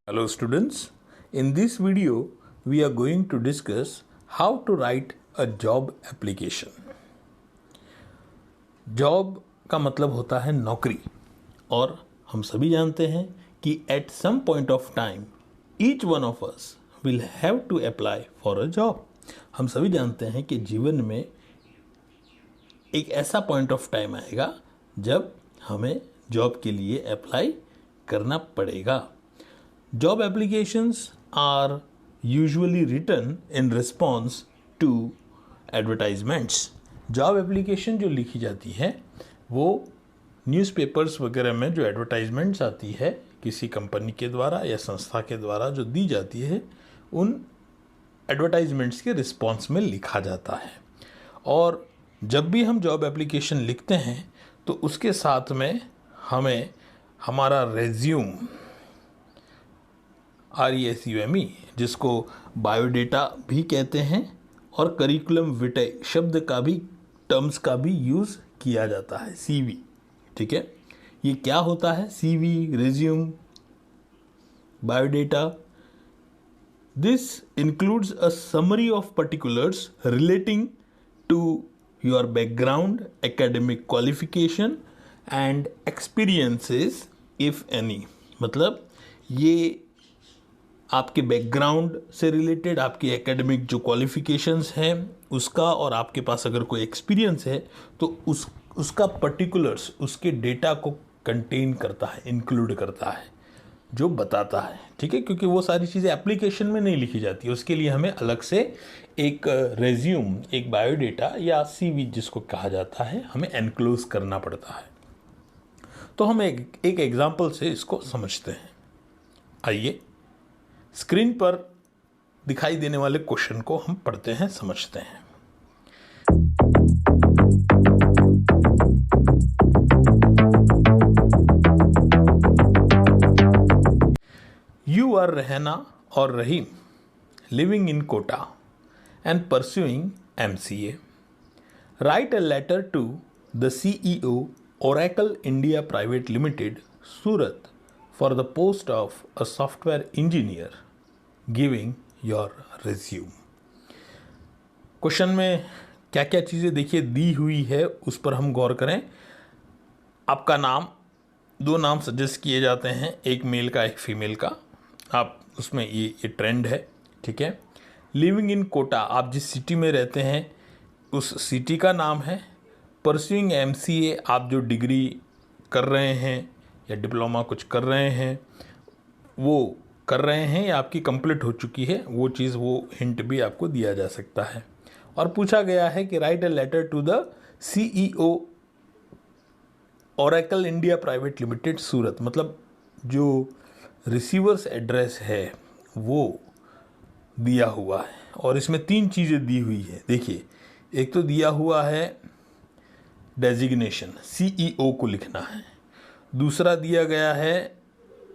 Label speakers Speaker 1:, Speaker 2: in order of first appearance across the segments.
Speaker 1: Hello students, in this video we are going to discuss how to write a job application. Job का मतलब होता है नौकरी और हम सभी जानते हैं कि at some point of time each one of us will have to apply for a job. हम सभी जानते हैं कि जीवन में एक ऐसा पॉइंट ऑफ टाइम आएगा जब हमें जॉब के लिए अप्लाई करना पड़ेगा. Job applications are usually written in response to advertisements. Job application जो लिखी जाती है वो न्यूज़पेपर्स वगैरह में जो एडवर्टाइजमेंट्स आती है किसी कंपनी के द्वारा या संस्था के द्वारा जो दी जाती है उन एडवर्टाइजमेंट्स के रिस्पॉन्स में लिखा जाता है. और जब भी हम जॉब एप्लीकेशन लिखते हैं तो उसके साथ में हमें हमारा रेज्यूम RESUME जिसको बायोडेटा भी कहते हैं और करिकुलम विटे शब्द का भी टर्म्स का भी यूज़ किया जाता है. CV, ठीक है. ये क्या होता है? CV, resume, biodata. This includes a summary of particulars relating to your background, academic qualification and experiences if any. मतलब ये आपके बैकग्राउंड से रिलेटेड, आपकी एकेडमिक जो क्वालिफिकेशंस हैं उसका, और आपके पास अगर कोई एक्सपीरियंस है तो उसका पर्टिकुलर्स, उसके डेटा को कंटेन करता है, इंक्लूड करता है, जो बताता है. ठीक है, क्योंकि वो सारी चीज़ें एप्लीकेशन में नहीं लिखी जाती. उसके लिए हमें अलग से एक रेज्यूम, एक बायोडेटा या CV जिसको कहा जाता है, हमें एनक्लोज करना पड़ता है. तो हम एक एग्जाम्पल से इसको समझते हैं. आइए स्क्रीन पर दिखाई देने वाले क्वेश्चन को हम पढ़ते हैं, समझते हैं. You are Rehana or Rahim living in Kota and pursuing MCA. Write a letter to the CEO Oracle India Private Limited, Surat, for the post of a software engineer, giving your resume. Question में क्या क्या चीज़ें देखिए दी हुई है उस पर हम गौर करें. आपका नाम, दो नाम सजेस्ट किए जाते हैं, एक मेल का एक फीमेल का. आप उसमें ये ट्रेंड है. ठीक है. लिविंग इन कोटा, आप जिस सिटी में रहते हैं उस सिटी का नाम है. परस्यूइंग MCA, आप जो डिग्री कर रहे हैं या डिप्लोमा कुछ कर रहे हैं वो कर रहे हैं या आपकी कंप्लीट हो चुकी है, वो चीज़, वो हिंट भी आपको दिया जा सकता है. और पूछा गया है कि write a letter to the CEO Oracle India private limited Surat. मतलब जो रिसीवर्स एड्रेस है वो दिया हुआ है और इसमें 3 चीज़ें दी हुई है. देखिए, एक तो दिया हुआ है डेजिग्नेशन, CEO को लिखना है. दूसरा दिया गया है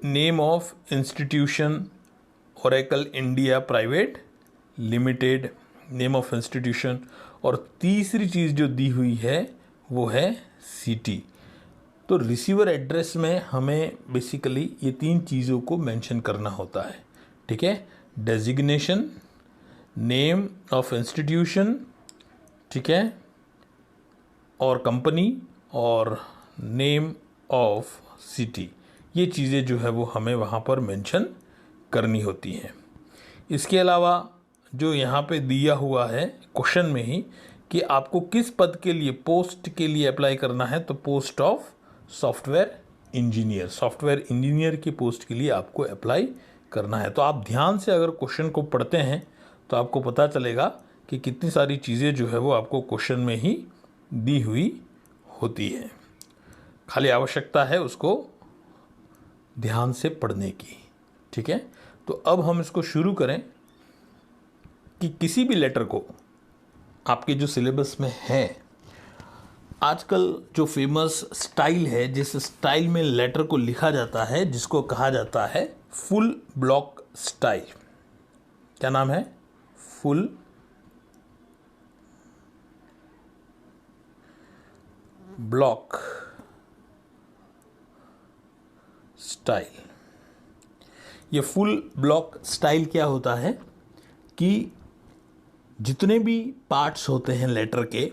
Speaker 1: name of institution Oracle India private limited, name of institution. और तीसरी चीज़ जो दी हुई है वो है सिटी. तो रिसीवर एड्रेस में हमें बेसिकली ये 3 चीज़ों को मेंशन करना होता है. ठीक है. डेजिग्नेशन, नेम ऑफ इंस्टीट्यूशन, ठीक है, और कंपनी, और नेम ऑफ सिटी. ये चीज़ें जो है वो हमें वहाँ पर मेंशन करनी होती हैं. इसके अलावा जो यहाँ पे दिया हुआ है क्वेश्चन में ही कि आपको किस पद के लिए, पोस्ट के लिए अप्लाई करना है, तो post of software engineer, software engineer की पोस्ट के लिए आपको अप्लाई करना है. तो आप ध्यान से अगर क्वेश्चन को पढ़ते हैं तो आपको पता चलेगा कि कितनी सारी चीज़ें जो है वो आपको क्वेश्चन में ही दी हुई होती है. खाली आवश्यकता है उसको ध्यान से पढ़ने की. ठीक है. तो अब हम इसको शुरू करें कि किसी भी लेटर को आपके जो सिलेबस में है, आजकल जो फेमस स्टाइल है, जिस स्टाइल में लेटर को लिखा जाता है, जिसको कहा जाता है फुल ब्लॉक स्टाइल. क्या नाम है? Full block style. ये फुल ब्लॉक स्टाइल क्या होता है कि जितने भी पार्ट्स होते हैं लेटर के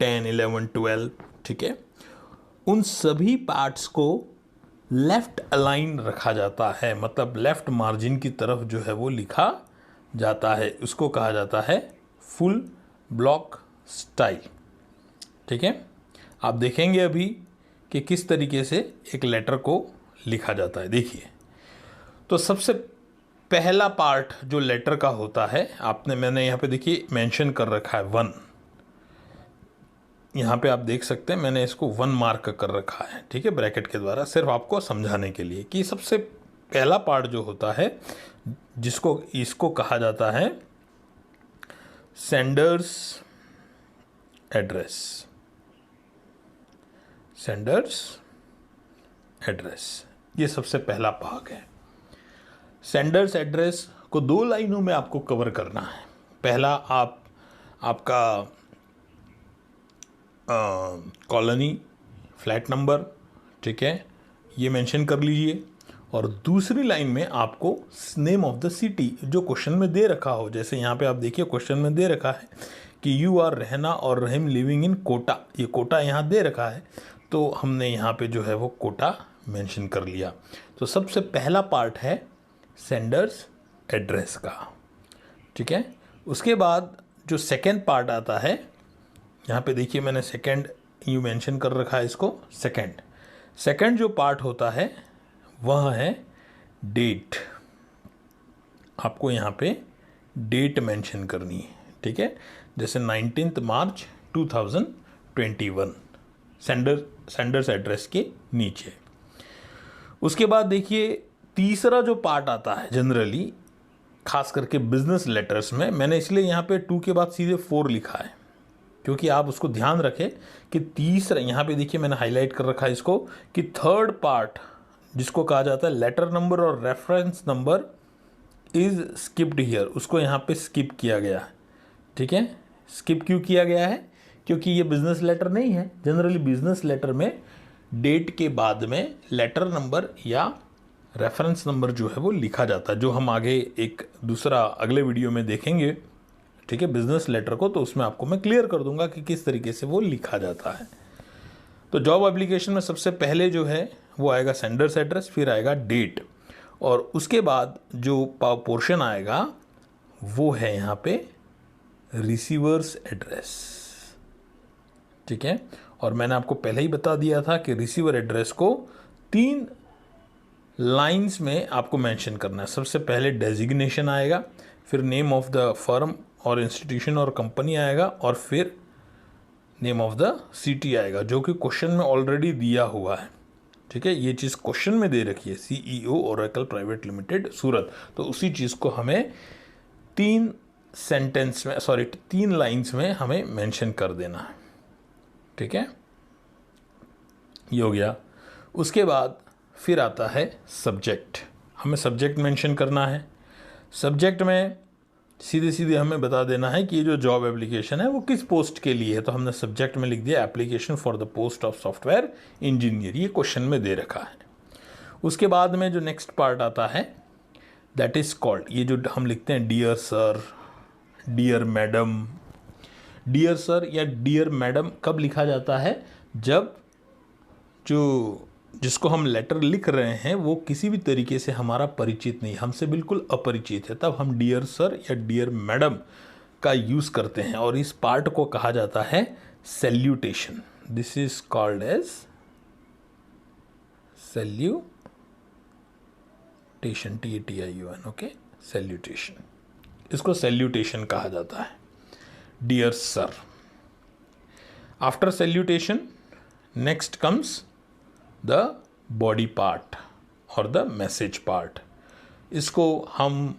Speaker 1: 10, 11, 12, ठीक है, उन सभी पार्ट्स को लेफ्ट अलाइन रखा जाता है, मतलब लेफ्ट मार्जिन की तरफ जो है वो लिखा जाता है। उसको कहा जाता है फुल ब्लॉक स्टाइल। ठीक है, आप देखेंगे अभी कि किस तरीके से एक लेटर को लिखा जाता है। देखिए, तो सबसे पहला पार्ट जो लेटर का होता है, मैंने यहाँ पे देखिए मेंशन कर रखा है 1। यहाँ पे आप देख सकते हैं मैंने इसको 1 मार्क कर रखा है, ठीक है, ब्रैकेट के द्वारा, सिर्फ आपको समझाने के लिए कि सबसे पहला पार्ट जो होता है इसको कहा जाता है सेंडर्स एड्रेस। सेंडर्स एड्रेस ये सबसे पहला भाग है। सेंडर्स एड्रेस को 2 लाइनों में आपको कवर करना है। पहला आपका कॉलोनी, फ्लैट नंबर, ठीक है, ये मेंशन कर लीजिए। और दूसरी लाइन में आपको नेम ऑफ द सिटी जो क्वेश्चन में दे रखा हो। जैसे यहाँ पे आप देखिए क्वेश्चन में दे रखा है कि यू आर रहना और रहीम लिविंग इन कोटा, ये कोटा यहाँ दे रखा है, तो हमने यहाँ पे जो है वो कोटा मेंशन कर लिया। तो सबसे पहला पार्ट है सेंडर्स एड्रेस का, ठीक है। उसके बाद जो सेकेंड पार्ट आता है, यहाँ पे देखिए मैंने सेकेंड यू मेंशन कर रखा है इसको। सेकेंड जो पार्ट होता है वह है डेट। आपको यहाँ पे डेट मेंशन करनी है, ठीक है, जैसे 19 मार्च 2021 सेंडर्स एड्रेस के नीचे। उसके बाद देखिए तीसरा जो पार्ट आता है जनरली खास करके बिजनेस लेटर्स में, मैंने इसलिए यहाँ पे 2 के बाद सीधे 4 लिखा है क्योंकि आप उसको ध्यान रखें कि तीसरा, यहाँ पे देखिए मैंने हाईलाइट कर रखा है इसको कि थर्ड पार्ट जिसको कहा जाता है लेटर नंबर और reference number is skipped here, उसको यहाँ पे स्किप किया गया है, ठीक है। स्किप क्यों किया गया है? क्योंकि ये बिजनेस लेटर नहीं है। जनरली बिजनेस लेटर में डेट के बाद में लेटर नंबर या रेफरेंस नंबर जो है वो लिखा जाता है, जो हम आगे एक दूसरा अगले वीडियो में देखेंगे, ठीक है, बिजनेस लेटर को, तो उसमें आपको मैं क्लियर कर दूंगा कि किस तरीके से वो लिखा जाता है। तो जॉब एप्लीकेशन में सबसे पहले जो है वो आएगा सेंडर्स एड्रेस, फिर आएगा डेट, और उसके बाद जो पोर्शन आएगा वो है यहाँ पे रिसीवर्स एड्रेस, ठीक है। और मैंने आपको पहले ही बता दिया था कि रिसीवर एड्रेस को 3 लाइंस में आपको मेंशन करना है। सबसे पहले डेजिग्नेशन आएगा, फिर नेम ऑफ द फर्म और इंस्टीट्यूशन और कंपनी आएगा, और फिर नेम ऑफ द सिटी आएगा, जो कि क्वेश्चन में ऑलरेडी दिया हुआ है, ठीक है। ये चीज़ क्वेश्चन में दे रखी है, CEO ओरेकल प्राइवेट लिमिटेड सूरत, तो उसी चीज़ को हमें 3 लाइंस में हमें मेंशन कर देना है, ठीक है। ये हो गया। उसके बाद फिर आता है सब्जेक्ट, हमें सब्जेक्ट मेंशन करना है। सब्जेक्ट में सीधे हमें बता देना है कि ये जो जॉब एप्लीकेशन है वो किस पोस्ट के लिए है, तो हमने सब्जेक्ट में लिख दिया application for the post of software engineer, ये क्वेश्चन में दे रखा है। उसके बाद में जो नेक्स्ट पार्ट आता है दैट इज कॉल्ड, ये जो हम लिखते हैं dear sir, dear madam. Dear sir या डियर मैडम कब लिखा जाता है? जब जिसको हम लेटर लिख रहे हैं वो किसी भी तरीके से हमारा परिचित नहीं, हमसे बिल्कुल अपरिचित है, तब हम डियर सर या डियर मैडम का यूज़ करते हैं। और इस पार्ट को कहा जाता है salutation. This is called as salutation, TATIUN, okay, salutation. इसको सैल्यूटेशन कहा जाता है, dear sir. After salutation next comes the body part और द मैसेज पार्ट। इसको हम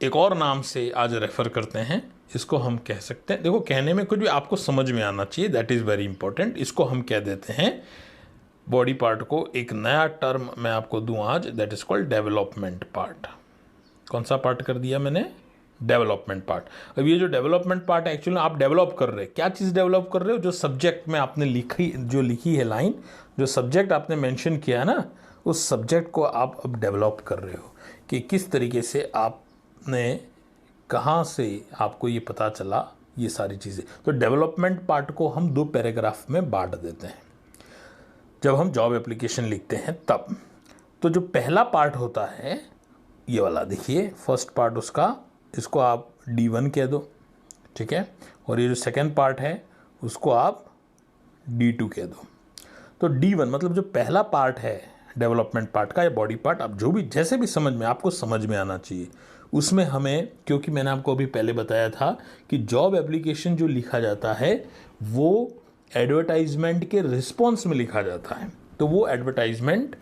Speaker 1: एक और नाम से आज रेफर करते हैं, इसको हम कह सकते हैं, देखो कहने में कुछ भी आपको समझ में आना चाहिए, दैट इज़ वेरी इंपॉर्टेंट। इसको हम कह देते हैं बॉडी पार्ट को, एक नया टर्म मैं आपको दूं आज, that is called development part. कौन सा पार्ट कर दिया मैंने? Development part. अब ये जो डेवलपमेंट पार्ट है एक्चुअली आप डेवलप कर रहे हैं, क्या चीज़ डेवलप कर रहे हो? जो सब्जेक्ट में आपने लिखी है लाइन, जो सब्जेक्ट आपने मेंशन किया है ना, उस सब्जेक्ट को आप अब डेवलप कर रहे हो कि किस तरीके से आपने, कहाँ से आपको ये पता चला ये सारी चीज़ें। तो डेवलपमेंट पार्ट को हम 2 पैराग्राफ में बांट देते हैं जब हम जॉब एप्लीकेशन लिखते हैं तब। तो जो पहला पार्ट होता है ये वाला, देखिए फर्स्ट पार्ट उसका, इसको आप D1 कह दो, ठीक है। और ये जो सेकेंड पार्ट है उसको आप D2 कह दो। तो D1 मतलब जो पहला पार्ट है डेवलपमेंट पार्ट का या बॉडी पार्ट, आप जो भी जैसे भी समझ में, आपको समझ में आना चाहिए उसमें हमें, क्योंकि मैंने आपको अभी पहले बताया था कि जॉब एप्लीकेशन जो लिखा जाता है वो एडवर्टाइजमेंट के रिस्पॉन्स में लिखा जाता है। तो वो एडवर्टाइजमेंट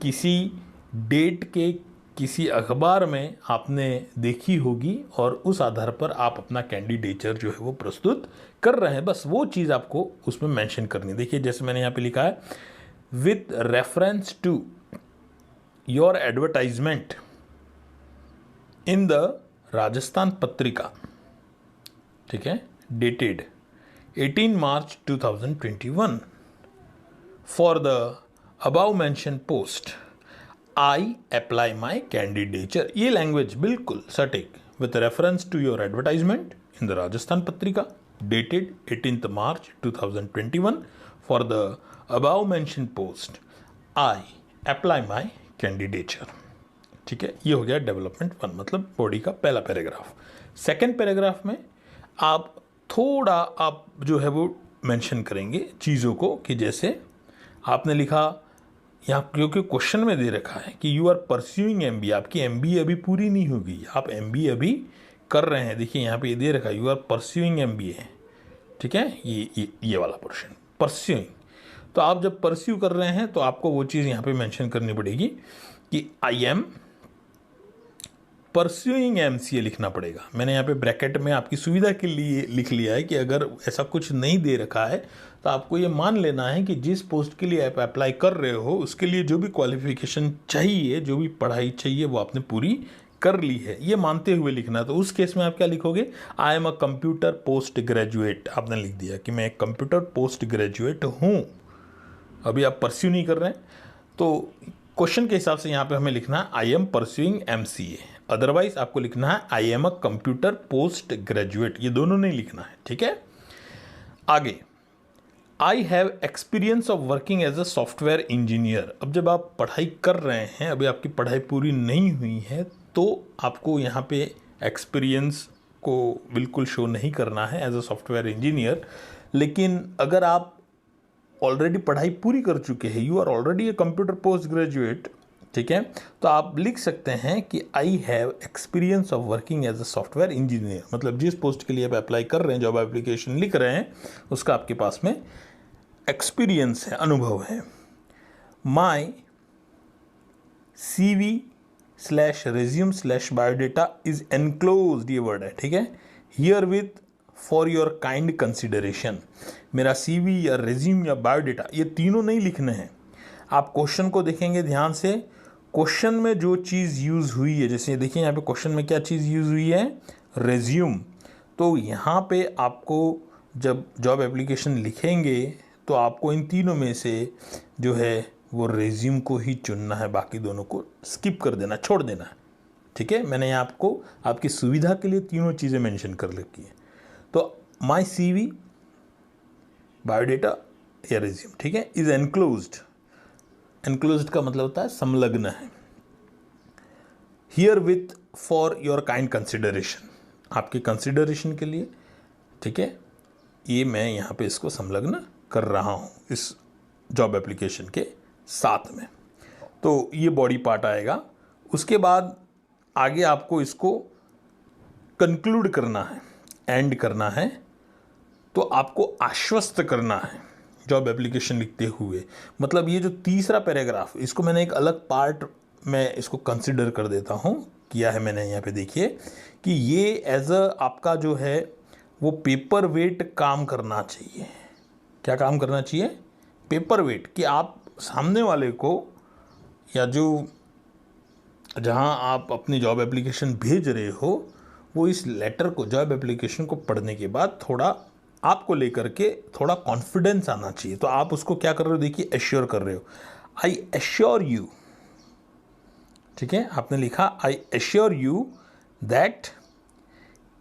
Speaker 1: किसी डेट के किसी अखबार में आपने देखी होगी और उस आधार पर आप अपना कैंडिडेचर जो है वो प्रस्तुत कर रहे हैं, बस वो चीज़ आपको उसमें मेंशन करनी है। देखिए जैसे मैंने यहाँ पे लिखा है, with reference to your advertisement in the Rajasthan Patrika, ठीक है, dated 18 March 2021 for the above mentioned post I apply my candidature. ये लैंग्वेज बिल्कुल सटीक, with reference to your advertisement in the Rajasthan Patrika dated 18 March 2021 for the above mentioned post I apply my candidature, ठीक है। ये हो गया डेवलपमेंट 1, मतलब body का पहला पैराग्राफ। सेकेंड पैराग्राफ में आप थोड़ा आप जो है वो मेंशन करेंगे चीज़ों को, कि जैसे आपने लिखा यहाँ, क्योंकि क्वेश्चन में दे रखा है कि यू आर परस्यूइंग MBA, आपकी MBA अभी पूरी नहीं होगी, आप MBA अभी कर रहे हैं। देखिए यहाँ पे ये दे रखा है, यू आर परस्यूइंग MBA, ठीक है, ये वाला पोर्शन परस्यूइंग। तो आप जब परस्यू कर रहे हैं तो आपको वो चीज़ यहाँ पे मेंशन करनी पड़ेगी कि आई एम परस्यूइंग MCA लिखना पड़ेगा। मैंने यहाँ पे ब्रैकेट में आपकी सुविधा के लिए लिख लिया है कि अगर ऐसा कुछ नहीं दे रखा है तो आपको ये मान लेना है कि जिस पोस्ट के लिए आप अप्लाई कर रहे हो उसके लिए जो भी क्वालिफिकेशन चाहिए, जो भी पढ़ाई चाहिए वो आपने पूरी कर ली है, ये मानते हुए लिखना। तो उस केस में आप क्या लिखोगे, आई am a computer post graduate, आपने लिख दिया कि मैं एक कंप्यूटर पोस्ट ग्रेजुएट हूँ। अभी आप परस्यू नहीं कर रहे हैं, तो क्वेश्चन के हिसाब से यहाँ पे हमें लिखना है I am pursuing MCA, otherwise आपको लिखना है I am a computer post graduate, ये दोनों नहीं लिखना है, ठीक है। आगे, I have experience of working as a software engineer. अब जब आप पढ़ाई कर रहे हैं, अभी आपकी पढ़ाई पूरी नहीं हुई है, तो आपको यहाँ पे एक्सपीरियंस को बिल्कुल शो नहीं करना है एज अ सॉफ्टवेयर इंजीनियर। लेकिन अगर आप ऑलरेडी पढ़ाई पूरी कर चुके हैं, you are already a computer post graduate, ठीक है, तो आप लिख सकते हैं कि I have experience of working as a software engineer, मतलब जिस पोस्ट के लिए आप अप्लाई कर रहे हैं, जॉब एप्लीकेशन लिख रहे हैं, उसका आपके पास में एक्सपीरियंस है, अनुभव है। माई CV/resume/biodata इज एनक्लोज्ड, ये वर्ड है, ठीक है, here with for your kind consideration. मेरा CV या रेज्यूम या बायोडेटा, ये तीनों नहीं लिखने हैं। आप क्वेश्चन को देखेंगे ध्यान से, क्वेश्चन में जो चीज़ यूज़ हुई है, जैसे देखिए यहाँ पे क्वेश्चन में क्या चीज़ यूज़ हुई है, रेज्यूम। तो यहाँ पे आपको जब जॉब एप्लीकेशन लिखेंगे तो आपको इन तीनों में से जो है वो रेज्यूम को ही चुनना है, बाकी दोनों को स्किप कर देना, छोड़ देना है, ठीक है। मैंने यहाँ आपको आपकी सुविधा के लिए तीनों चीज़ें मेंशन कर रखी हैं। तो माई CV, बायोडेटा या रेज्यूम, ठीक है, इज एनक्लोज्ड। एनक्लोज्ड का मतलब होता है संलग्न है। Here with for your kind consideration, आपके कंसिडरेशन के लिए, ठीक है, ये मैं यहाँ पे इसको संलग्न कर रहा हूँ इस जॉब एप्लीकेशन के साथ में। तो ये बॉडी पार्ट आएगा। उसके बाद आगे आपको इसको कंक्लूड करना है, एंड करना है, तो आपको आश्वस्त करना है जॉब एप्लीकेशन लिखते हुए। मतलब ये जो तीसरा पैराग्राफ, इसको मैंने एक अलग पार्ट में इसको कंसिडर कर देता हूँ, किया है मैंने यहाँ पे, देखिए कि ये एज अ आपका जो है वो पेपर वेट काम करना चाहिए। क्या काम करना चाहिए, पेपर वेट, कि आप सामने वाले को या जो जहाँ आप अपनी जॉब एप्लीकेशन भेज रहे हो, वो इस लेटर को, जॉब एप्लीकेशन को पढ़ने के बाद थोड़ा आपको लेकर के थोड़ा कॉन्फिडेंस आना चाहिए। तो आप उसको क्या कर रहे हो, देखिए एश्योर कर रहे हो, आई एश्योर यू, ठीक है, आपने लिखा I assure you that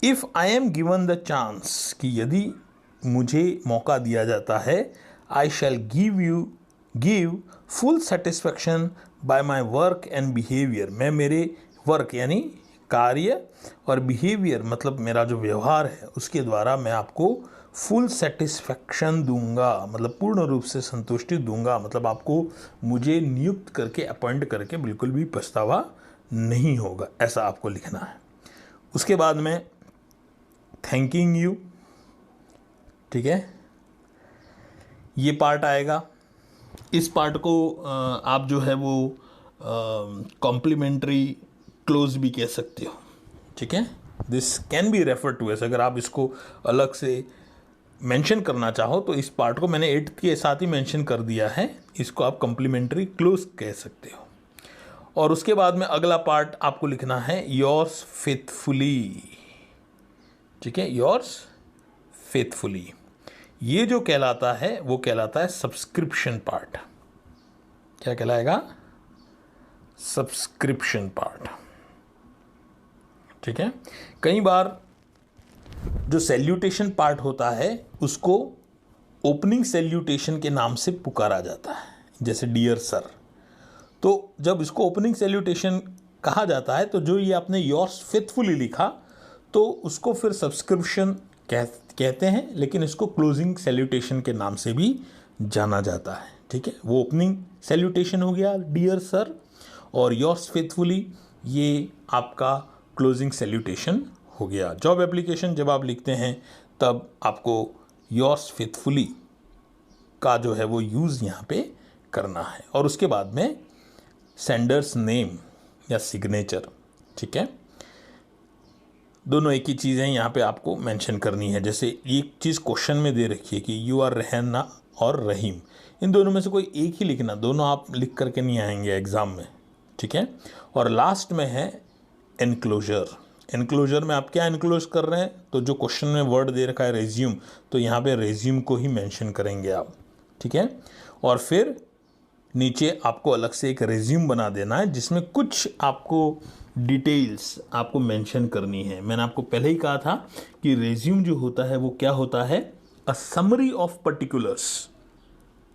Speaker 1: if I am given the chance, कि यदि मुझे मौका दिया जाता है, I shall give full satisfaction by my work and behaviour, मैं मेरे वर्क यानी कार्य और बिहेवियर मतलब मेरा जो व्यवहार है उसके द्वारा मैं आपको फुल सेटिस्फैक्शन दूंगा, मतलब पूर्ण रूप से संतुष्टि दूंगा, मतलब आपको मुझे नियुक्त करके अपॉइंट करके बिल्कुल भी पछतावा नहीं होगा, ऐसा आपको लिखना है। उसके बाद में थैंकिंग यू, ठीक है, ये पार्ट आएगा। इस पार्ट को आप जो है वो कॉम्प्लीमेंट्री क्लोज भी कह सकते हो, ठीक है। This can be refer to as, अगर आप इसको अलग से मेंशन करना चाहो तो इस पार्ट को मैंने 8th के साथ ही मेंशन कर दिया है, इसको आप कॉम्प्लीमेंट्री क्लोज कह सकते हो। और उसके बाद में अगला पार्ट आपको लिखना है योर्स फेथफुली, ठीक है, योर्स फेथफुली। ये जो कहलाता है वो कहलाता है सब्सक्रिप्शन पार्ट। क्या कहलाएगा? सब्सक्रिप्शन पार्ट, ठीक है। कई बार जो सैल्यूटेशन पार्ट होता है उसको ओपनिंग सैल्यूटेशन के नाम से पुकारा जाता है, जैसे डियर सर। तो जब इसको ओपनिंग सैल्यूटेशन कहा जाता है तो जो ये आपने योर्स फेथफुली लिखा तो उसको फिर सब्सक्रिप्शन कहते हैं, लेकिन इसको क्लोजिंग सैल्यूटेशन के नाम से भी जाना जाता है, ठीक है। वो ओपनिंग सैल्यूटेशन हो गया डियर सर, और योर्स फेथफुली ये आपका क्लोजिंग सैल्यूटेशन हो गया। जॉब एप्लीकेशन जब आप लिखते हैं तब आपको योर्स फेथफुली का जो है वो यूज़ यहाँ पे करना है। और उसके बाद में सेंडर्स नेम या सिग्नेचर, ठीक है, दोनों एक ही चीज़ है, यहाँ पे आपको मेंशन करनी है। जैसे एक चीज़ क्वेश्चन में दे रखी है कि यू आर रहना और रहीम, इन दोनों में से कोई एक ही लिखना, दोनों आप लिख करके नहीं आएंगे एग्ज़ाम में, ठीक है। और लास्ट में है एनक्लोजर। एनक्लोजर में आप क्या एनक्लोज कर रहे हैं, तो जो क्वेश्चन में वर्ड दे रखा है रेज्यूम, तो यहाँ पे रेज्यूम को ही मेंशन करेंगे आप, ठीक है। और फिर नीचे आपको अलग से एक रेज्यूम बना देना है जिसमें कुछ आपको डिटेल्स आपको मेंशन करनी है। मैंने आपको पहले ही कहा था कि रेज्यूम जो होता है वो क्या होता है, a summary of particulars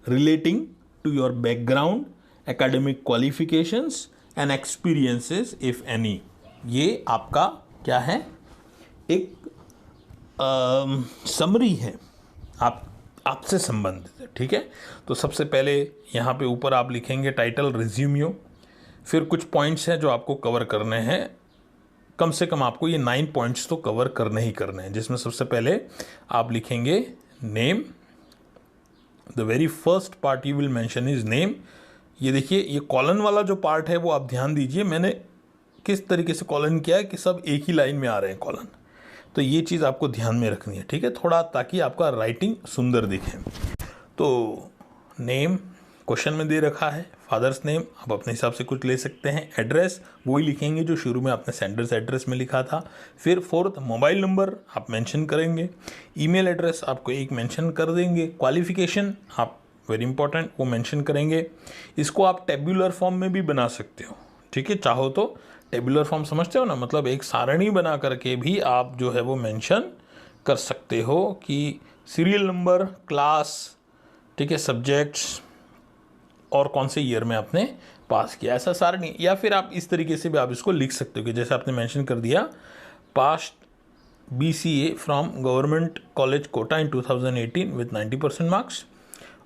Speaker 1: relating to your background, academic qualifications and experiences if any. ये आपका क्या है, एक समरी है, आपसे संबंधित है, ठीक है। तो सबसे पहले यहाँ पे ऊपर आप लिखेंगे टाइटल रिज्यूम्यो, फिर कुछ पॉइंट्स हैं जो आपको कवर करने हैं, कम से कम आपको ये 9 पॉइंट्स तो कवर करने ही करने हैं, जिसमें सबसे पहले आप लिखेंगे name. The very first part you will mention is name. ये देखिए, ये कॉलन वाला जो पार्ट है वो आप ध्यान दीजिए, मैंने किस तरीके से कॉलन किया है कि सब एक ही लाइन में आ रहे हैं कॉलन, तो ये चीज़ आपको ध्यान में रखनी है, ठीक है, थोड़ा, ताकि आपका राइटिंग सुंदर दिखे। तो नेम क्वेश्चन में दे रखा है, फादर्स नेम आप अपने हिसाब से कुछ ले सकते हैं, एड्रेस वही लिखेंगे जो शुरू में आपने सेंडर्स एड्रेस में लिखा था, फिर फोर्थ मोबाइल नंबर आप मेंशन करेंगे, ईमेल एड्रेस आपको एक मेंशन कर देंगे, क्वालिफिकेशन आप वेरी इंपॉर्टेंट वो मेंशन करेंगे। इसको आप टेब्यूलर फॉर्म में भी बना सकते हो, ठीक है, चाहो तो टेबुलर फॉर्म समझते हो ना, मतलब एक सारणी बना करके भी आप जो है वो मेंशन कर सकते हो कि सीरियल नंबर, क्लास, ठीक है, सब्जेक्ट्स और कौन से ईयर में आपने पास किया, ऐसा सारणी। या फिर आप इस तरीके से भी आप इसको लिख सकते हो कि जैसे आपने मेंशन कर दिया, passed BCA from government college Kota in 2018 with 90% marks,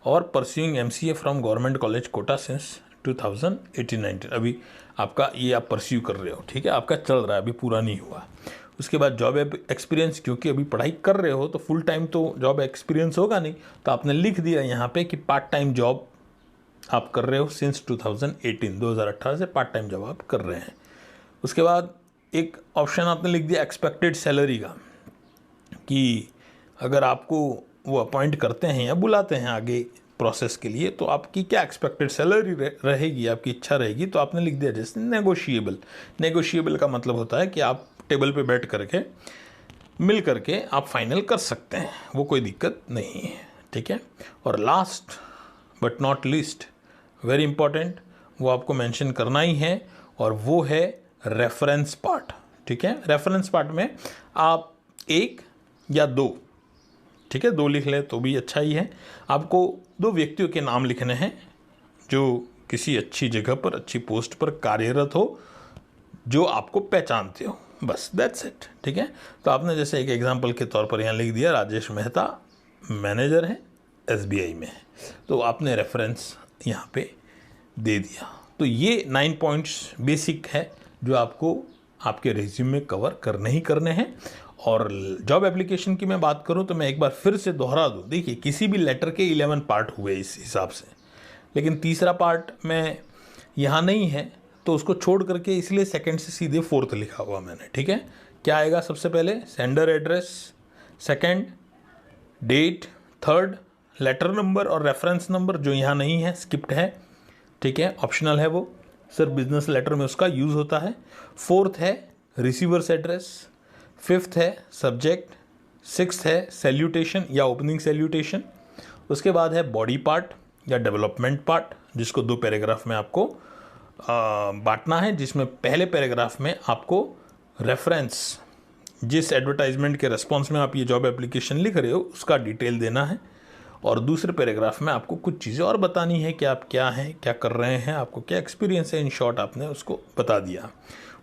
Speaker 1: और pursuing MCA from government college Kota since 2018-19। अभी आपका ये आप परस्यू कर रहे हो, ठीक है, आपका चल रहा है, अभी पूरा नहीं हुआ। उसके बाद जॉब एक्सपीरियंस, क्योंकि अभी पढ़ाई कर रहे हो तो फुल टाइम तो जॉब एक्सपीरियंस होगा नहीं, तो आपने लिख दिया यहाँ पे कि पार्ट टाइम जॉब आप कर रहे हो सिंस 2018 से पार्ट टाइम जॉब आप कर रहे हैं। उसके बाद एक ऑप्शन आपने लिख दिया एक्सपेक्टेड सैलरी का, कि अगर आपको वो अपॉइंट करते हैं या बुलाते हैं आगे प्रोसेस के लिए तो आपकी क्या एक्सपेक्टेड सैलरी रहेगी, आपकी इच्छा रहेगी, तो आपने लिख दिया जैसे नेगोशिएबल। नेगोशिएबल का मतलब होता है कि आप टेबल पे बैठ करके मिल करके आप फाइनल कर सकते हैं, वो कोई दिक्कत नहीं है, ठीक है। और last but not least very important, वो आपको मेंशन करना ही है, और वो है रेफरेंस पार्ट। ठीक है, रेफरेंस पार्ट में आप 1 या 2, ठीक है 2 लिख ले तो भी अच्छा ही है। आपको 2 व्यक्तियों के नाम लिखने हैं जो किसी अच्छी जगह पर, अच्छी पोस्ट पर कार्यरत हो, जो आपको पहचानते हो, बस दैट्स इट। ठीक है, तो आपने जैसे एक एग्जांपल के तौर पर यहाँ लिख दिया राजेश मेहता मैनेजर है SBI में, तो आपने रेफरेंस यहाँ पे दे दिया। तो ये 9 पॉइंट्स बेसिक है जो आपको आपके रिज्यूमे में कवर करने ही करने हैं। और जॉब एप्लीकेशन की मैं बात करूं तो मैं एक बार फिर से दोहरा दूं, देखिए किसी भी लेटर के 11 पार्ट हुए इस हिसाब से, लेकिन तीसरा पार्ट में यहाँ नहीं है तो उसको छोड़ करके इसलिए सेकंड से सीधे 4th लिखा हुआ मैंने। ठीक है, क्या आएगा सबसे पहले, sender address, second date, third letter number और रेफरेंस नंबर, जो यहाँ नहीं है, स्किप्ड है। ठीक है, ऑप्शनल है वो, सिर्फ बिजनेस लेटर में उसका यूज़ होता है। 4th है रिसीवर्स एड्रेस, 5th है सब्जेक्ट, 6th है सैल्यूटेशन या ओपनिंग सैल्यूटेशन। उसके बाद है बॉडी पार्ट या डेवलपमेंट पार्ट, जिसको 2 पैराग्राफ में आपको बांटना है, जिसमें पहले पैराग्राफ में आपको रेफरेंस, जिस एडवर्टाइजमेंट के रेस्पॉन्स में आप ये जॉब एप्लीकेशन लिख रहे हो उसका डिटेल देना है, और दूसरे पैराग्राफ में आपको कुछ चीज़ें और बतानी है कि आप क्या हैं, क्या कर रहे हैं, आपको क्या एक्सपीरियंस है, इन शॉर्ट आपने उसको बता दिया।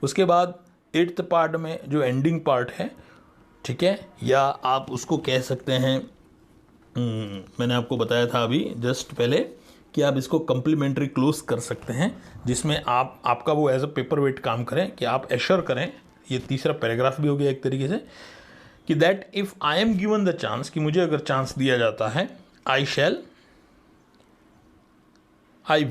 Speaker 1: उसके बाद 8th पार्ट में जो एंडिंग पार्ट है, ठीक है, या आप उसको कह सकते हैं, मैंने आपको बताया था अभी जस्ट पहले कि आप इसको कम्प्लीमेंट्री क्लोज कर सकते हैं, जिसमें आपका वो एज अ पेपर वेट काम करें कि आप एश्योर करें, ये तीसरा पैराग्राफ भी हो गया एक तरीके से, कि that if I am given the chance, कि मुझे अगर चांस दिया जाता है, आई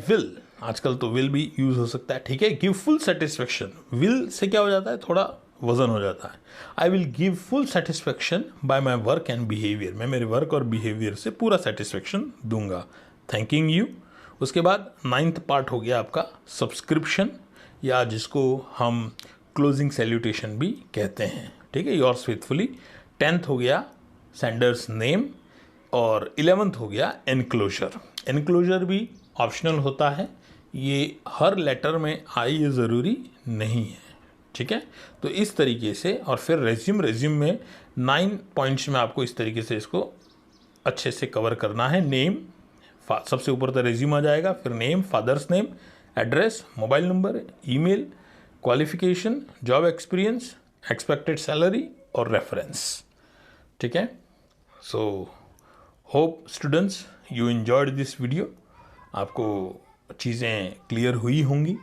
Speaker 1: विल, आजकल तो विल भी यूज हो सकता है। ठीक है, give full satisfaction, will say क्या हो जाता है, थोड़ा वजन हो जाता है। I will give full satisfaction bye my work and behaviour, मैं मेरे वर्क और बिहेवियर से पूरा सेटिस्फेक्शन दूंगा, थैंकिंग यू। उसके बाद 9th पार्ट हो गया आपका सब्सक्रिप्शन, या जिसको हम क्लोजिंग सैल्यूटेशन भी कहते हैं। ठीक है, योर्स फेथफुली। 10th हो गया सेंडर्स नेम, और 11th हो गया एनक्लोजर। एनक्लोजर भी ऑप्शनल होता है, ये हर लेटर में आए ये ज़रूरी नहीं है। ठीक है, तो इस तरीके से, और फिर रेज्यूम में 9 पॉइंट्स में आपको इस तरीके से इसको अच्छे से कवर करना है। नेम, सबसे ऊपर तो रेज्यूम आ जाएगा, फिर name, father's name, address, mobile number, email, qualification, job experience, expected salary और रेफरेंस। ठीक है, so hope students you enjoyed this video, आपको चीज़ें क्लियर हुई होंगी।